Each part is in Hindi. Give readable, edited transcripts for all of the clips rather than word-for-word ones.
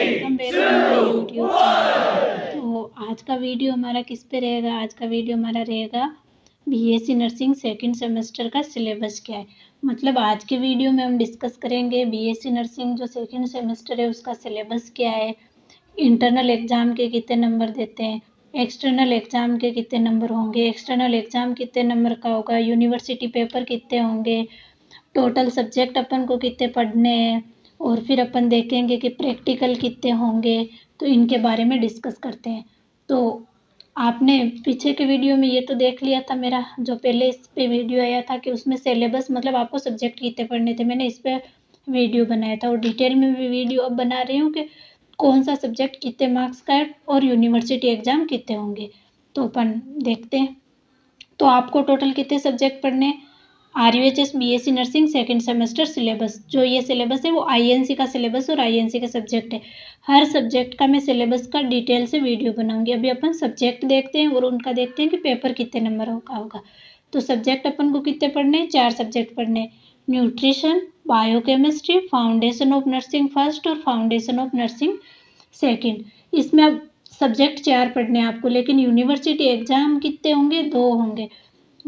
Welcome back to my YouTube channel. तो आज का वीडियो हमारा किस पे रहेगा? आज का वीडियो हमारा रहेगा बीएससी नर्सिंग सेकंड सेमेस्टर का सिलेबस क्या है। मतलब आज के वीडियो में हम डिस्कस करेंगे बीएससी नर्सिंग जो सेकंड सेमेस्टर है उसका सिलेबस क्या है, इंटरनल एग्ज़ाम के कितने नंबर देते हैं, एक्सटर्नल एग्ज़ाम के कितने नंबर होंगे, एक्सटर्नल एग्ज़ाम कितने नंबर का होगा, यूनिवर्सिटी पेपर कितने होंगे, टोटल सब्जेक्ट अपन को कितने पढ़ने हैं, और फिर अपन देखेंगे कि प्रैक्टिकल कितने होंगे। तो इनके बारे में डिस्कस करते हैं। तो आपने पीछे के वीडियो में ये तो देख लिया था, मेरा जो पहले इस पे वीडियो आया था कि उसमें सिलेबस मतलब आपको सब्जेक्ट कितने पढ़ने थे, मैंने इस पे वीडियो बनाया था और डिटेल में भी वीडियो अब बना रही हूँ कि कौन सा सब्जेक्ट कितने मार्क्स का है और यूनिवर्सिटी एग्ज़ाम कितने होंगे। तो अपन देखते हैं। तो आपको टोटल कितने सब्जेक्ट पढ़ने हैं? RUHS BSc nursing second semester syllabus, जो ये सिलेबस है वो INC का सिलेबस और INC का सब्जेक्ट है। हर सब्जेक्ट का मैं सिलेबस का डिटेल से वीडियो बनाऊंगी। अभी अपन सब्जेक्ट देखते हैं और उनका देखते हैं कि पेपर कितने नंबर का होगा। तो सब्जेक्ट अपन को कितने पढ़ने हैं? 4 सब्जेक्ट पढ़ने हैं। Nutrition, biochemistry, foundation of nursing first और फाउंडेशन ऑफ नर्सिंग सेकेंड। इसमें अब सब्जेक्ट 4 पढ़ने हैं आपको, लेकिन यूनिवर्सिटी एग्जाम कितने होंगे? 2 होंगे।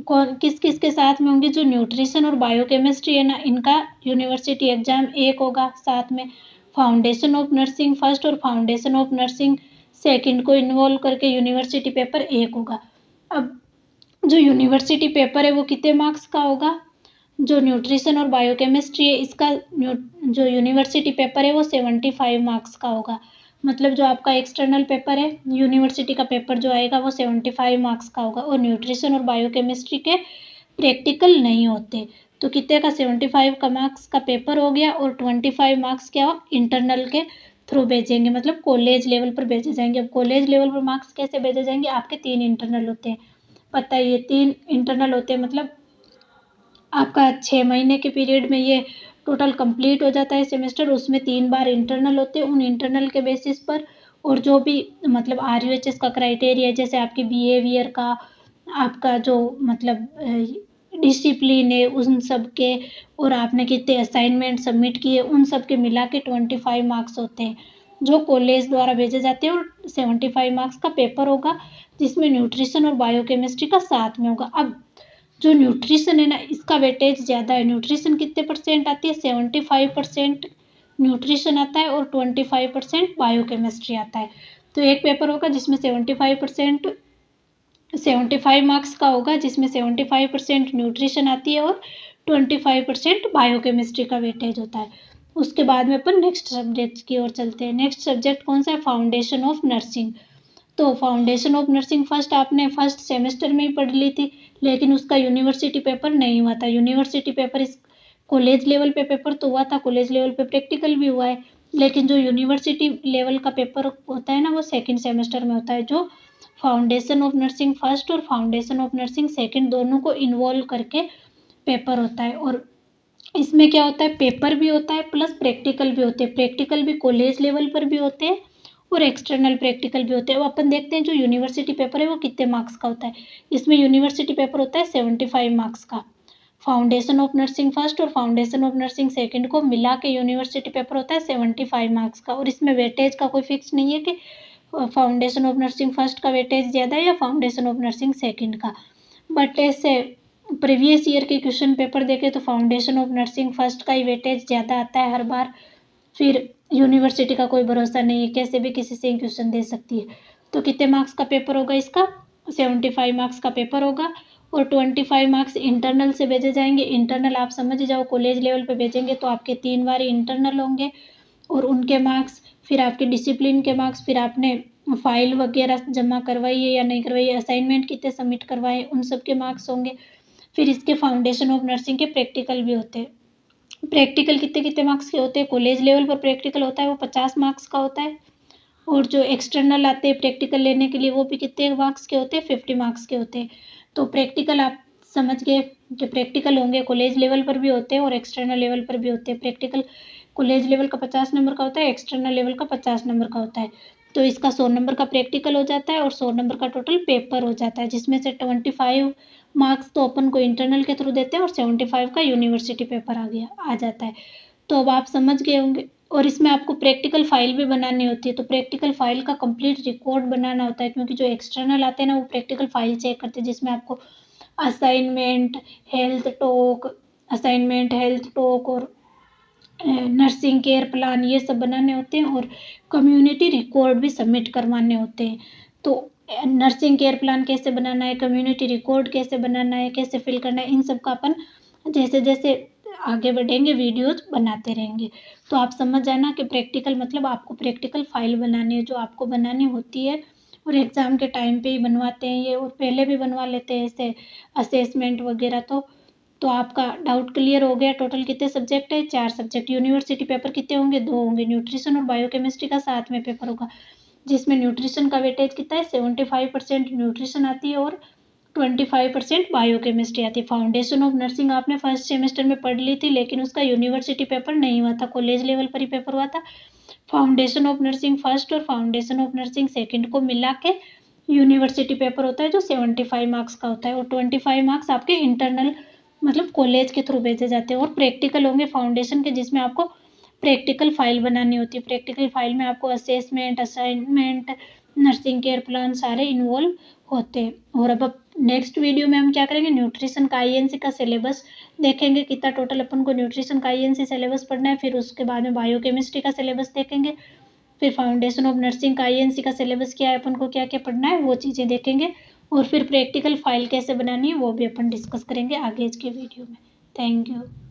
कौन किस किस के साथ में होंगे? जो न्यूट्रिशन और बायोकेमिस्ट्री है ना, इनका यूनिवर्सिटी एग्जाम एक होगा। साथ में फाउंडेशन ऑफ नर्सिंग फर्स्ट और फाउंडेशन ऑफ नर्सिंग सेकंड को इन्वॉल्व करके यूनिवर्सिटी पेपर एक होगा। अब जो यूनिवर्सिटी पेपर है वो कितने मार्क्स का होगा? जो न्यूट्रिशन और बायोकेमिस्ट्री है इसका जो यूनिवर्सिटी पेपर है वो 75 मार्क्स का होगा। मतलब जो आपका एक्सटर्नल पेपर है, यूनिवर्सिटी का पेपर जो आएगा वो 75 मार्क्स का होगा। और न्यूट्रिशन और बायोकेमिस्ट्री के प्रैक्टिकल नहीं होते। तो कितने का? 75 का मार्क्स का पेपर हो गया और 25 मार्क्स क्या हो? इंटरनल के थ्रू भेजेंगे, मतलब कॉलेज लेवल पर भेजे जाएंगे। अब कॉलेज लेवल पर मार्क्स कैसे भेजे जाएंगे? आपके 3 इंटरनल होते हैं, पता है, ये 3 इंटरनल होते हैं। मतलब आपका 6 महीने के पीरियड में ये टोटल कंप्लीट हो जाता है सेमेस्टर। उसमें 3 बार इंटरनल होते हैं। उन इंटरनल के बेसिस पर और जो भी मतलब RUHS का क्राइटेरिया है, जैसे आपके बिहेवियर का, आपका जो मतलब डिसिप्लिन है उन सब के, और आपने कितने असाइनमेंट सबमिट किए, उन सब के मिला के 25 मार्क्स होते हैं जो कॉलेज द्वारा भेजे जाते हैं। और 75 मार्क्स का पेपर होगा जिसमें न्यूट्रिशन और बायोकेमिस्ट्री का साथ में होगा। अब जो न्यूट्रिशन है ना, इसका वेटेज ज़्यादा है। न्यूट्रिशन कितने परसेंट आती है? 75% न्यूट्रिशन आता है और 25% बायोकेमिस्ट्री आता है। तो एक पेपर होगा जिसमें 75 मार्क्स का होगा, जिसमें 75% न्यूट्रिशन आती है और 25% बायोकेमिस्ट्री का वेटेज होता है। उसके बाद में अपन नेक्स्ट सब्जेक्ट की ओर चलते हैं। नेक्स्ट सब्जेक्ट कौन सा है? Foundation of nursing. तो फाउंडेशन ऑफ नर्सिंग फर्स्ट आपने फर्स्ट सेमेस्टर में ही पढ़ ली थी, लेकिन उसका यूनिवर्सिटी पेपर नहीं हुआ था। यूनिवर्सिटी पेपर इस कॉलेज लेवल पे पेपर तो हुआ था, कॉलेज लेवल पे प्रैक्टिकल भी हुआ है, लेकिन जो यूनिवर्सिटी लेवल का पेपर होता है ना वो सेकंड सेमेस्टर में होता है, जो फाउंडेशन ऑफ नर्सिंग फर्स्ट और फाउंडेशन ऑफ नर्सिंग सेकंड दोनों को इन्वॉल्व करके पेपर होता है। और इसमें क्या होता है? पेपर भी होता है प्लस प्रैक्टिकल भी होते हैं। प्रैक्टिकल भी कॉलेज लेवल पर भी होते हैं और एक्सटर्नल प्रैक्टिकल भी होते हैं। अब अपन देखते हैं जो यूनिवर्सिटी पेपर है वो कितने मार्क्स का होता है। इसमें यूनिवर्सिटी पेपर होता है 75 मार्क्स का। फाउंडेशन ऑफ नर्सिंग फर्स्ट और फाउंडेशन ऑफ नर्सिंग सेकंड को मिला के यूनिवर्सिटी पेपर होता है 75 मार्क्स का। और इसमें वेटेज का कोई फिक्स नहीं है कि फाउंडेशन ऑफ नर्सिंग फर्स्ट का वेटेज ज़्यादा है या फाउंडेशन ऑफ नर्सिंग सेकंड का। बट ऐसे प्रीवियस ईयर के क्वेश्चन पेपर देखे तो फाउंडेशन ऑफ नर्सिंग फर्स्ट का ही वेटेज ज़्यादा आता है हर बार। फिर यूनिवर्सिटी का कोई भरोसा नहीं है, कैसे भी किसी से क्वेश्चन दे सकती है। तो कितने मार्क्स का पेपर होगा इसका? 75 मार्क्स का पेपर होगा और 25 मार्क्स इंटरनल से भेजे जाएंगे। इंटरनल आप समझ जाओ, कॉलेज लेवल पे भेजेंगे तो आपके 3 बार इंटरनल होंगे और उनके मार्क्स, फिर आपके डिसिप्लिन के मार्क्स, फिर आपने फाइल वगैरह जमा करवाई है या नहीं करवाई है, असाइनमेंट कितने सबमिट करवाए, उन सब के मार्क्स होंगे। फिर इसके फाउंडेशन ऑफ नर्सिंग के प्रैक्टिकल भी होते हैं। प्रैक्टिकल कितने कितने मार्क्स के होते हैं? कॉलेज लेवल पर प्रैक्टिकल होता है वो 50 मार्क्स का होता है, और जो एक्सटर्नल आते हैं प्रैक्टिकल लेने के लिए वो भी कितने मार्क्स के होते हैं? 50 मार्क्स के होते हैं। तो प्रैक्टिकल आप समझ गए कि प्रैक्टिकल होंगे, कॉलेज लेवल पर भी होते हैं और एक्सटर्नल लेवल पर भी होते हैं। प्रैक्टिकल कॉलेज लेवल का 50 नंबर का होता है, एक्सटर्नल लेवल का 50 नंबर का होता है। तो इसका 100 नंबर का प्रैक्टिकल हो जाता है और 100 नंबर का टोटल पेपर हो जाता है, जिसमें से 25 मार्क्स तो अपन को इंटरनल के थ्रू देते हैं और 75 का यूनिवर्सिटी पेपर आ जाता है। तो अब आप समझ गए होंगे और इसमें आपको प्रैक्टिकल फाइल भी बनानी होती है। तो प्रैक्टिकल फाइल का कंप्लीट रिकॉर्ड बनाना होता है, क्योंकि जो एक्सटर्नल आते हैं ना वो प्रैक्टिकल फाइल चेक करते हैं, जिसमें आपको असाइनमेंट, हेल्थ टॉक और नर्सिंग केयर प्लान ये सब बनाने होते हैं, और कम्युनिटी रिकॉर्ड भी सबमिट करवाने होते हैं। तो नर्सिंग केयर प्लान कैसे बनाना है, कम्युनिटी रिकॉर्ड कैसे बनाना है, कैसे फिल करना है, इन सब का अपन जैसे जैसे आगे बढ़ेंगे वीडियोज बनाते रहेंगे। तो आप समझ जाना कि प्रैक्टिकल मतलब आपको प्रैक्टिकल फाइल बनानी है, जो आपको बनानी होती है, और एग्ज़ाम के टाइम पे ही बनवाते हैं ये, और पहले भी बनवा लेते हैं ऐसे असेसमेंट वगैरह। तो आपका डाउट क्लियर हो गया। टोटल कितने सब्जेक्ट है? 4 सब्जेक्ट। यूनिवर्सिटी पेपर कितने होंगे? 2 होंगे। न्यूट्रिशन और बायोकेमिस्ट्री का साथ में पेपर होगा, जिसमें न्यूट्रिशन का वेटेज कितना है? 75% न्यूट्रिशन आती है और 25% बायोकेमिस्ट्री आती है। फाउंडेशन ऑफ नर्सिंग आपने फर्स्ट सेमेस्टर में पढ़ ली थी, लेकिन उसका यूनिवर्सिटी पेपर नहीं हुआ था, कॉलेज लेवल पर ही पेपर हुआ था। फाउंडेशन ऑफ नर्सिंग फर्स्ट और फाउंडेशन ऑफ नर्सिंग सेकंड को मिला के यूनिवर्सिटी पेपर होता है, जो 75 मार्क्स का होता है, और 25 मार्क्स आपके इंटरनल मतलब कॉलेज के थ्रू भेजे जाते हैं। और प्रैक्टिकल होंगे फाउंडेशन के, जिसमें आपको प्रैक्टिकल फाइल बनानी होती है। प्रैक्टिकल फाइल में आपको assessment, assignment, nursing care plan सारे इन्वॉल्व होते हैं। और अब नेक्स्ट वीडियो में हम क्या करेंगे? न्यूट्रिशन का आईएनसी का सिलेबस देखेंगे, कितना टोटल अपन को न्यूट्रिशन का आईएनसी सिलेबस पढ़ना है। फिर उसके बाद में बायोकेमिस्ट्री का सिलेबस देखेंगे, फिर फाउंडेशन ऑफ नर्सिंग का आईएनसी का सिलेबस क्या है, अपन को क्या क्या पढ़ना है, वो चीज़ें देखेंगे। और फिर प्रैक्टिकल फाइल कैसे बनानी है वो भी अपन डिस्कस करेंगे आगे के वीडियो में। Thank you.